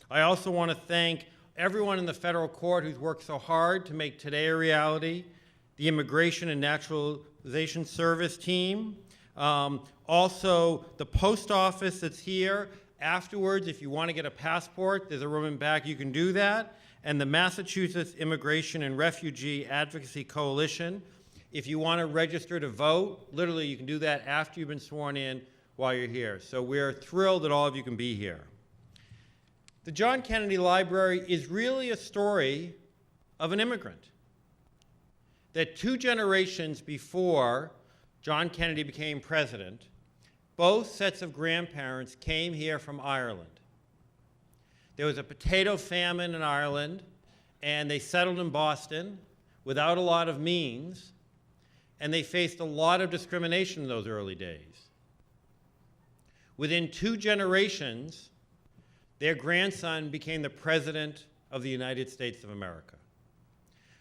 I also want to thank everyone in the federal court who's worked so hard to make today a reality, the Immigration and Naturalization Service team, also the post office that's here. Afterwards, if you want to get a passport, there's a room in back, you can do that. And the Massachusetts Immigration and Refugee Advocacy Coalition. If you want to register to vote, literally you can do that after you've been sworn in while you're here. So we're thrilled that all of you can be here. The John Kennedy Library is really a story of an immigrant. That 2 generations before John Kennedy became president, both sets of grandparents came here from Ireland. There was a potato famine in Ireland, and they settled in Boston without a lot of means, and they faced a lot of discrimination in those early days. Within 2 generations, their grandson became the President of the United States of America.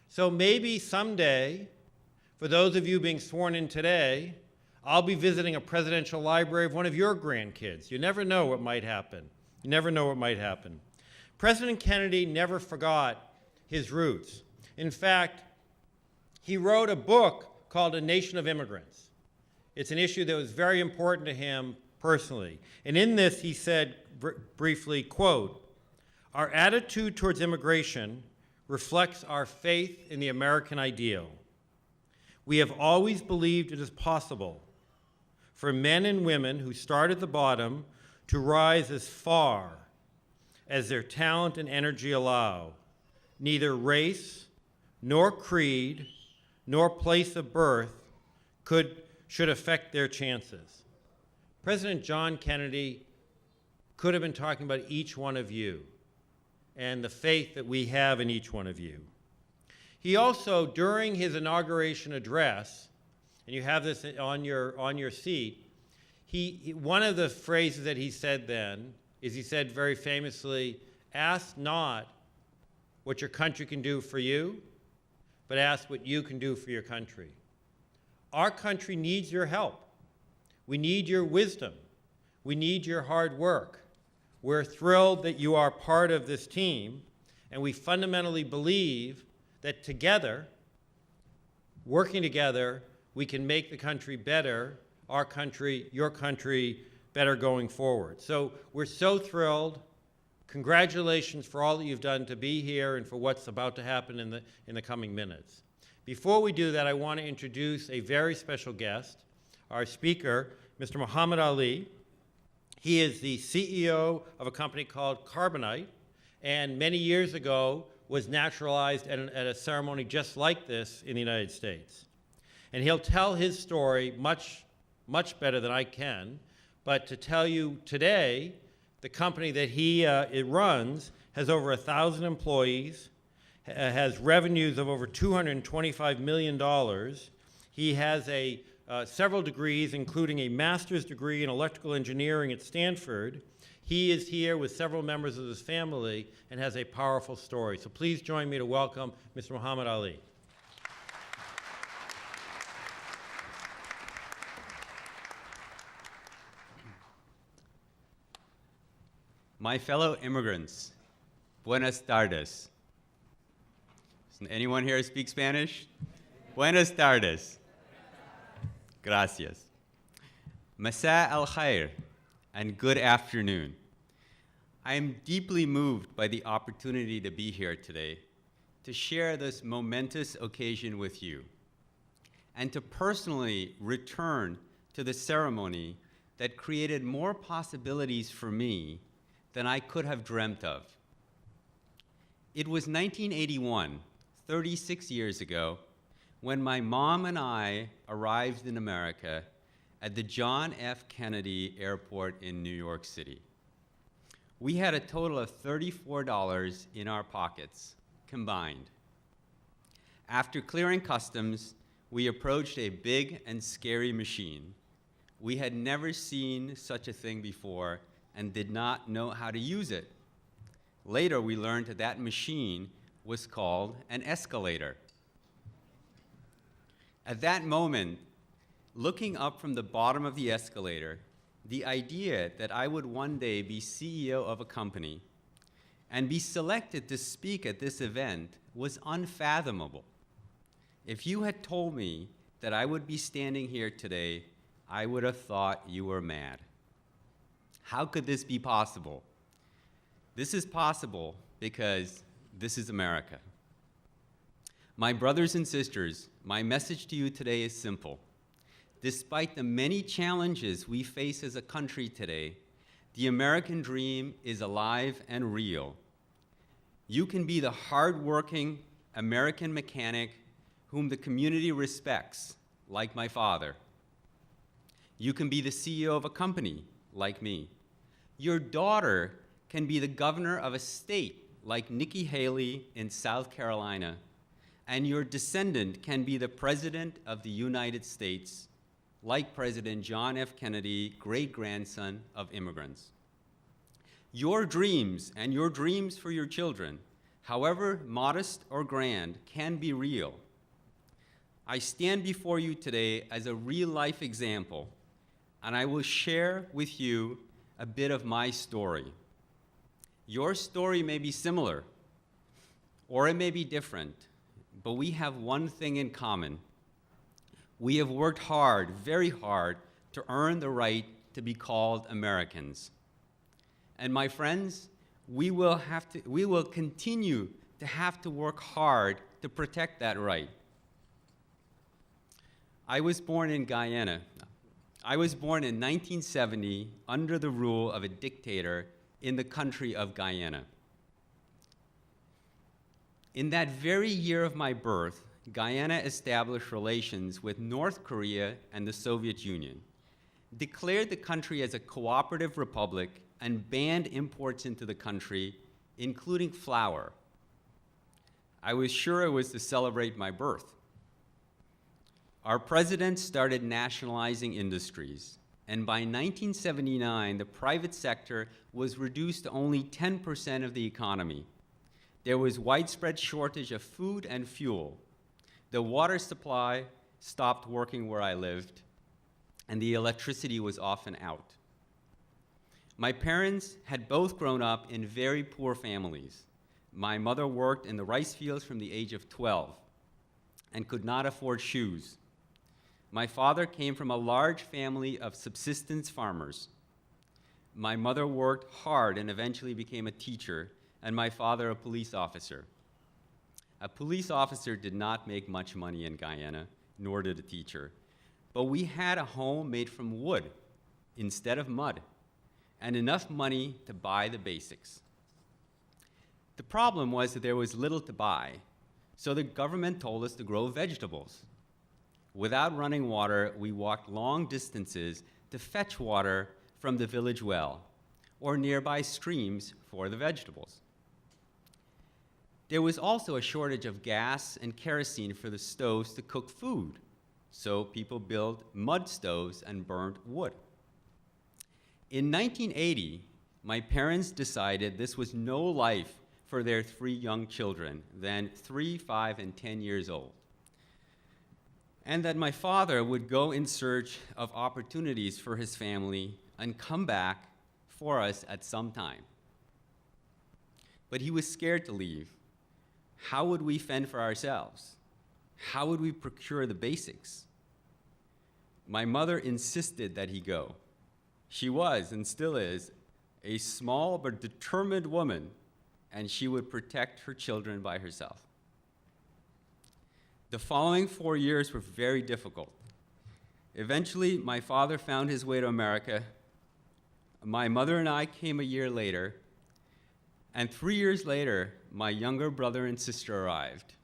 So maybe someday, for those of you being sworn in today, I'll be visiting a presidential library of one of your grandkids. You never know what might happen. You never know what might happen. President Kennedy never forgot his roots. In fact, he wrote a book called A Nation of Immigrants. It's an issue that was very important to him personally. And in this, he said briefly, quote, "Our attitude towards immigration reflects our faith in the American ideal. We have always believed it is possible for men and women who start at the bottom to rise as far as their talent and energy allow. Neither race, nor creed, nor place of birth should affect their chances." President John Kennedy could have been talking about each one of you and the faith that we have in each one of you. He also, during his inauguration address, and you have this on your seat, one of the phrases that he said then is he said very famously, "Ask not what your country can do for you, but ask what you can do for your country." Our country needs your help. We need your wisdom. We need your hard work. We're thrilled that you are part of this team, and we fundamentally believe that together, working together, we can make the country better, our country, your country, better going forward. So we're so thrilled. Congratulations for all that you've done to be here and for what's about to happen in the coming minutes. Before we do that, I want to introduce a very special guest, our speaker, Mr. Mohamad Ali. He is the CEO of a company called Carbonite, and many years ago was naturalized at a ceremony just like this in the United States. And he'll tell his story much, much better than I can, but to tell you today, the company that he runs has over 1,000 employees, has revenues of over $225 million. He has several degrees, including a master's degree in electrical engineering at Stanford. He is here with several members of his family and has a powerful story. So please join me to welcome Mr. Mohamad Ali. My fellow immigrants, buenas tardes. Does anyone here speak Spanish? Buenas tardes. Gracias. Masa al khair, and good afternoon. I am deeply moved by the opportunity to be here today to share this momentous occasion with you and to personally return to the ceremony that created more possibilities for me than I could have dreamt of. It was 1981, 36 years ago, when my mom and I arrived in America at the John F. Kennedy Airport in New York City. We had a total of $34 in our pockets, combined. After clearing customs, we approached a big and scary machine. We had never seen such a thing before and did not know how to use it. Later, we learned that that machine was called an escalator. At that moment, looking up from the bottom of the escalator, the idea that I would one day be CEO of a company and be selected to speak at this event was unfathomable. If you had told me that I would be standing here today, I would have thought you were mad. How could this be possible? This is possible because this is America. My brothers and sisters, my message to you today is simple. Despite the many challenges we face as a country today, the American dream is alive and real. You can be the hardworking American mechanic whom the community respects, like my father. You can be the CEO of a company, like me. Your daughter can be the governor of a state, like Nikki Haley in South Carolina. And your descendant can be the President of the United States, like President John F. Kennedy, great-grandson of immigrants. Your dreams and your dreams for your children, however modest or grand, can be real. I stand before you today as a real-life example, and I will share with you a bit of my story. Your story may be similar, or it may be different, but we have one thing in common. We have worked hard, very hard, to earn the right to be called Americans. And my friends, we will continue to have to work hard to protect that right. I was born in Guyana. I was born in 1970 under the rule of a dictator in the country of Guyana. In that very year of my birth, Guyana established relations with North Korea and the Soviet Union, declared the country as a cooperative republic, and banned imports into the country, including flour. I was sure it was to celebrate my birth. Our president started nationalizing industries, and by 1979, the private sector was reduced to only 10% of the economy. There was widespread shortage of food and fuel. The water supply stopped working where I lived, and the electricity was often out. My parents had both grown up in very poor families. My mother worked in the rice fields from the age of 12 and could not afford shoes. My father came from a large family of subsistence farmers. My mother worked hard and eventually became a teacher, and my father a police officer. A police officer did not make much money in Guyana, nor did a teacher, but we had a home made from wood instead of mud, and enough money to buy the basics. The problem was that there was little to buy, so the government told us to grow vegetables. Without running water, we walked long distances to fetch water from the village well or nearby streams for the vegetables. There was also a shortage of gas and kerosene for the stoves to cook food, so people built mud stoves and burned wood. In 1980, my parents decided this was no life for their 3 young children, then 3, 5, and 10 years old, and that my father would go in search of opportunities for his family and come back for us at some time. But he was scared to leave. How would we fend for ourselves? How would we procure the basics? My mother insisted that he go. She was, and still is, a small but determined woman, and she would protect her children by herself. The following 4 years were very difficult. Eventually, my father found his way to America. My mother and I came a year later, and 3 years later, my younger brother and sister arrived.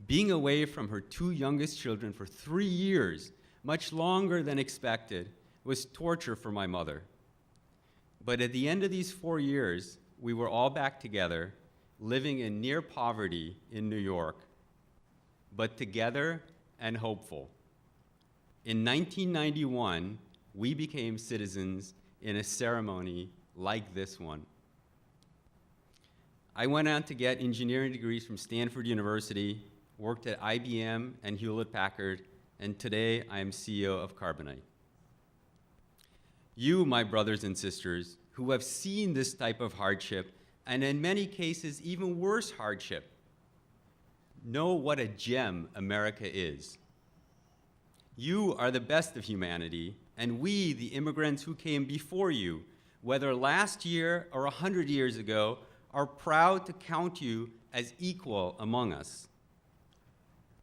Being away from her 2 youngest children for 3 years, much longer than expected, was torture for my mother. But at the end of these 4 years, we were all back together, living in near poverty in New York, but together and hopeful. In 1991, we became citizens in a ceremony like this one. I went on to get engineering degrees from Stanford University, worked at IBM and Hewlett-Packard, and today I am CEO of Carbonite. You, my brothers and sisters, who have seen this type of hardship, and in many cases, even worse hardship, know what a gem America is. You are the best of humanity, and we, the immigrants who came before you, whether last year or 100 years ago, are proud to count you as equal among us.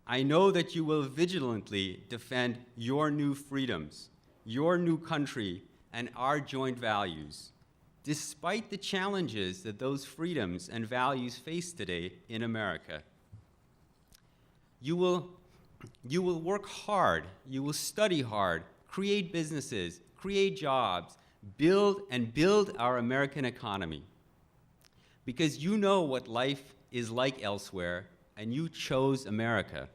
I know that you will vigilantly defend your new freedoms, your new country, and our joint values, despite the challenges that those freedoms and values face today in America. You will work hard, you will study hard, create businesses, create jobs, build our American economy. Because you know what life is like elsewhere, and you chose America.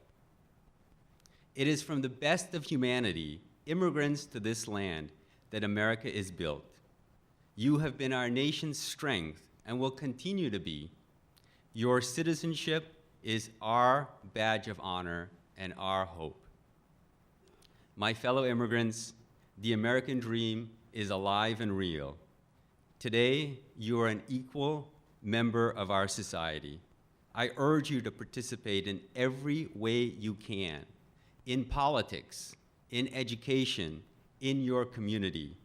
It is from the best of humanity, immigrants to this land, that America is built. You have been our nation's strength and will continue to be. Your citizenship is our badge of honor and our hope. My fellow immigrants, the American dream is alive and real. Today, you are an equal member of our society. I urge you to participate in every way you can, in politics, in education, in your community,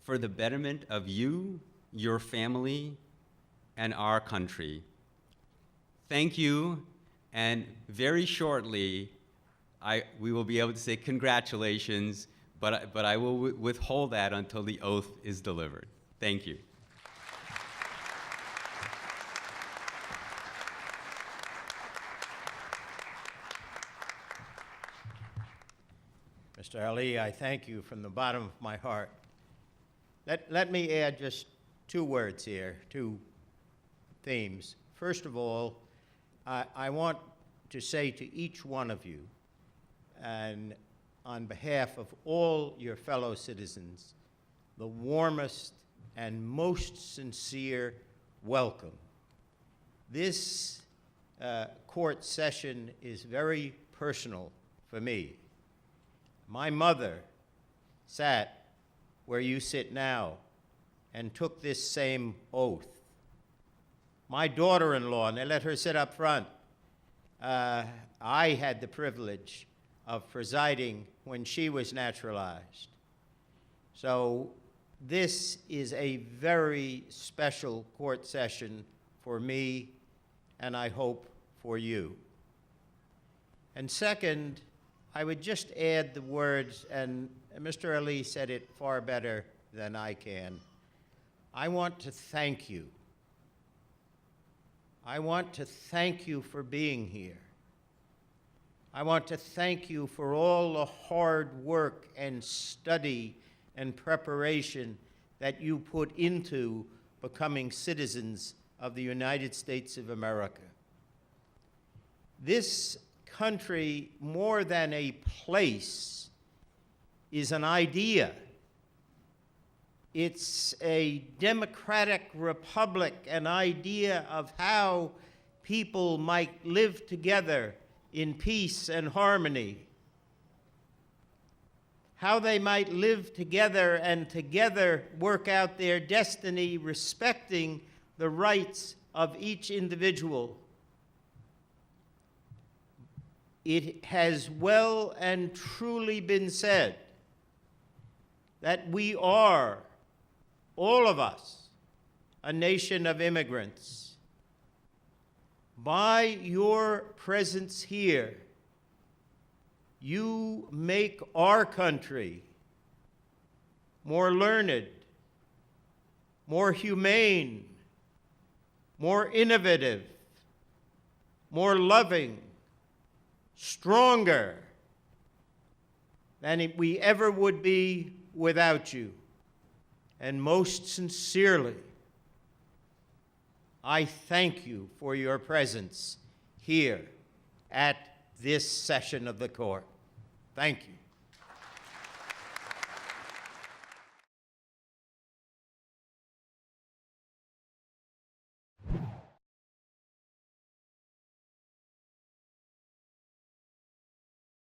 for the betterment of you, your family, and our country. Thank you, and very shortly, we will be able to say congratulations, but I will withhold that until the oath is delivered. Thank you. Mr. Ali, I thank you from the bottom of my heart. Let me add just two words here, two themes. First of all, I want to say to each one of you, and on behalf of all your fellow citizens, the warmest and most sincere welcome. This court session is very personal for me. My mother sat where you sit now and took this same oath. My daughter-in-law, and they let her sit up front, I had the privilege of presiding when she was naturalized. So this is a very special court session for me, and I hope for you. And second, I would just add the words, and Mr. Ali said it far better than I can. I want to thank you. I want to thank you for being here. I want to thank you for all the hard work and study and preparation that you put into becoming citizens of the United States of America. This country, more than a place, is an idea. It's a democratic republic, an idea of how people might live together in peace and harmony, how they might live together and together work out their destiny, respecting the rights of each individual. It has well and truly been said that we are, all of us, a nation of immigrants. By your presence here, you make our country more learned, more humane, more innovative, more loving, stronger than we ever would be without you. And most sincerely, I thank you for your presence here at this session of the court. Thank you.